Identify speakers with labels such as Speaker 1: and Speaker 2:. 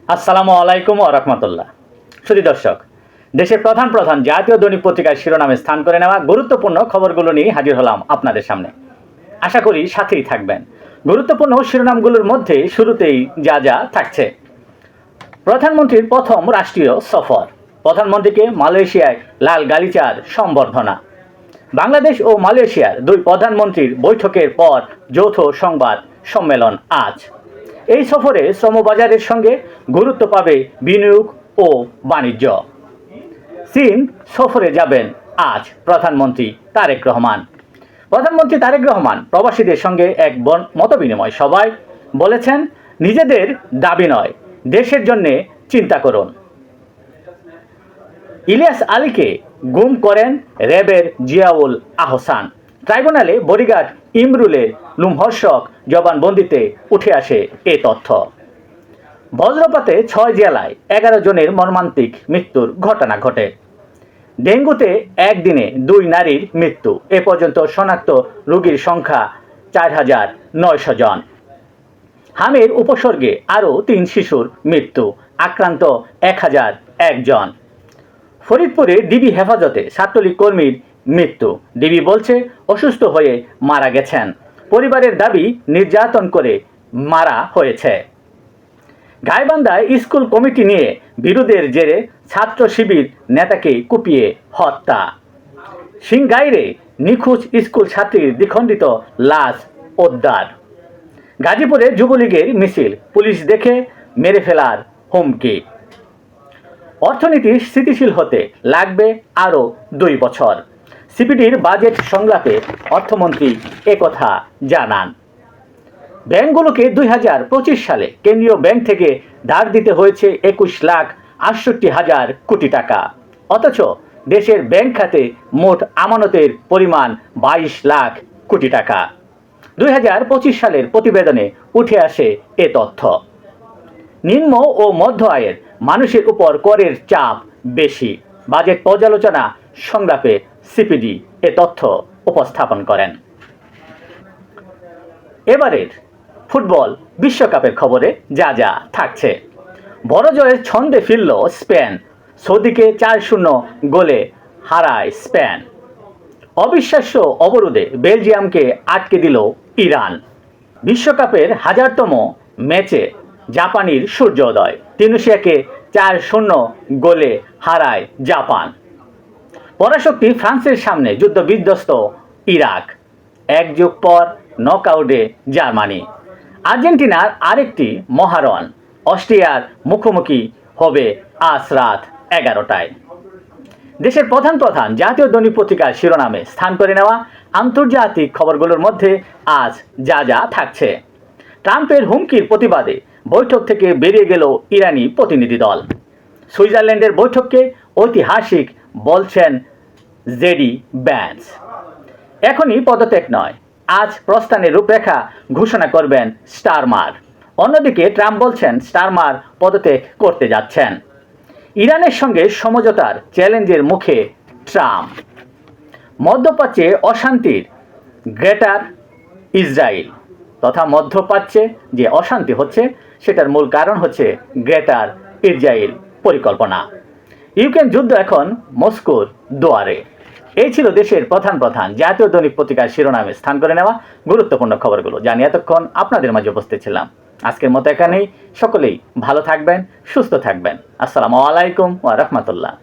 Speaker 1: আসসালামু আলাইকুম ওয়া রাহমাতুল্লাহ। সুধী দর্শক, দেশের প্রধান প্রধান জাতীয় দৈনিক পত্রিকার শিরোনামে স্থান করে নেওয়া গুরুত্বপূর্ণ খবরগুলো নিয়ে হাজির হলাম আপনাদের সামনে। আশা করি সাথেই থাকবেন। গুরুত্বপূর্ণ শিরোনামগুলোর মধ্যে শুরুতেই যা থাকছে। প্রধানমন্ত্রীর প্রথম রাষ্ট্রীয় সফর, প্রধানমন্ত্রীকে মালয়েশিয়ায় লাল গালিচার সম্বর্ধনা। বাংলাদেশ ও মালয়েশিয়ার দুই প্রধানমন্ত্রীর বৈঠকের পর যৌথ সংবাদ সম্মেলন আজ। এই সফরে শ্রমবাজারের সঙ্গে গুরুত্ব পাবে বিনিয়োগ ও বাণিজ্য। চীন সফরে যাবেন আজ প্রধানমন্ত্রী তারেক রহমান। প্রধানমন্ত্রী তারেক রহমান প্রবাসীদের সঙ্গে এক মতবিনিময় সভায় বলেছেন, নিজেদের দাবি নয়, দেশের জন্য চিন্তা করুন। ইলিয়াস আলীকে গুম করেন র্যাবের জিয়াউল আহসান। ট্রাইব্যুনালে বডিগার্ড ইমরুলের লোমহর্ষক জবানবন্দিতে উঠে আসে এ তথ্য। বজ্রপাতে 6 জেলায় 11 জনের মর্মান্তিক মৃত্যুর ঘটনা ঘটে। ডেঙ্গুতে একদিনে 2 নারীর মৃত্যু। এ পর্যন্ত শনাক্ত রোগীর সংখ্যা 4,900 জন। হামের উপসর্গে আরও 3 শিশুর মৃত্যু, আক্রান্ত 1001 জন। ফরিদপুরে ডিবি হেফাজতে ছাত্রলীগ কর্মীর মৃত্যু। ডিবি বলছে অসুস্থ হয়ে মারা গেছেন। পরিবারের দাবি নির্যাতন করে মারা হয়েছে। গাইবান্ধায় স্কুল কমিটি নিয়ে বিরোধের জেরে ছাত্র শিবির নেতাকে কুপিয়ে হত্যা। সিংগাইরে নিখোঁজ স্কুল ছাত্রীর দ্বিখণ্ডিত লাশ উদ্ধার। গাজীপুরে যুবলীগের মিছিল, পুলিশ দেখে মেরে ফেলার হুমকি। অর্থনীতি স্থিতিশীল হতে লাগবে আরও 2 বছর। সিপিডির বাজেট সংলাপে অর্থমন্ত্রী একথা জানান। ব্যাংকগুলোকে 2025 সালে কেন্দ্রীয় ব্যাংক থেকে ধার দিতে হয়েছে 21,68,000 কোটি টাকা। অথচ দেশের ব্যাংক খাতে মোট আমানতের পরিমাণ 22 লাখ কোটি টাকা। 2025 সালের প্রতিবেদনে উঠে আসে এ তথ্য। নিম্ন ও মধ্য আয়ের মানুষের উপর করের চাপ বেশি। বাজেট পর্যালোচনা সংলাপে সিপিডি এ তথ্য উপস্থাপন করেন। এবারের ফুটবল বিশ্বকাপের খবরে যা থাকছে। বড় জয়ের ছন্দে ফিরল স্পেন। সৌদিকে 4-0 গোলে হারায় স্পেন। অবিশ্বাস্য অবরোধে বেলজিয়ামকে আটকে দিল ইরান। বিশ্বকাপের 1000তম ম্যাচে জাপানির সূর্যোদয়। তিউনিসিয়াকে 4-0 গোলে হারায় জাপান। পরাশক্তি ফ্রান্সের সামনে যুদ্ধবিধ্বস্ত ইরাক। 1 যুগ পর নকআউটে জার্মানি। আর্জেন্টিনার আরেকটি মহারণ। অস্ট্রিয়ার মুখোমুখি হবে আজ রাত 11টায়। দেশের প্রধান প্রধান জাতীয় দৈনিক পত্রিকার শিরোনামে স্থান করে নেওয়া আন্তর্জাতিক খবরগুলোর মধ্যে আজ যা থাকছে। ট্রাম্পের হুমকির প্রতিবাদে বৈঠক থেকে বেরিয়ে গেল ইরানি প্রতিনিধি দল। সুইজারল্যান্ডের বৈঠককে ঐতিহাসিক বলছেন জেডি ভ্যান্স। এখনই পদত্যাগ নয়, আজ প্রস্থানের রূপরেখা ঘোষণা করবেন স্টারমার। অন্যদিকে ট্রাম্প বলছেন স্টারমার পদত্যাগ করতে যাচ্ছেন। ইরানের সঙ্গে সমঝোতার চ্যালেঞ্জের মুখে ট্রাম্প। মধ্যপ্রাচ্যে অশান্তির গ্রেটার ইসরায়েল তথা মধ্যপ্রাচ্যে যে অশান্তি হচ্ছে সেটার মূল কারণ হচ্ছে গ্রেটার ইসরায়েল পরিকল্পনা। ইউক্রেন যুদ্ধ এখন মস্কোর দুয়ারে। এই ছিল দেশের প্রধান প্রধান জাতীয় দৈনিক পত্রিকার শিরোনামে স্থান করে নেওয়া গুরুত্বপূর্ণ খবরগুলো। জানি এতক্ষণ আপনাদের মাঝে উপস্থিত ছিলাম। আজকের মতো এখানেই। সকলেই ভালো থাকবেন, সুস্থ থাকবেন। আসসালামু আলাইকুম ওয়া রাহমাতুল্লাহ।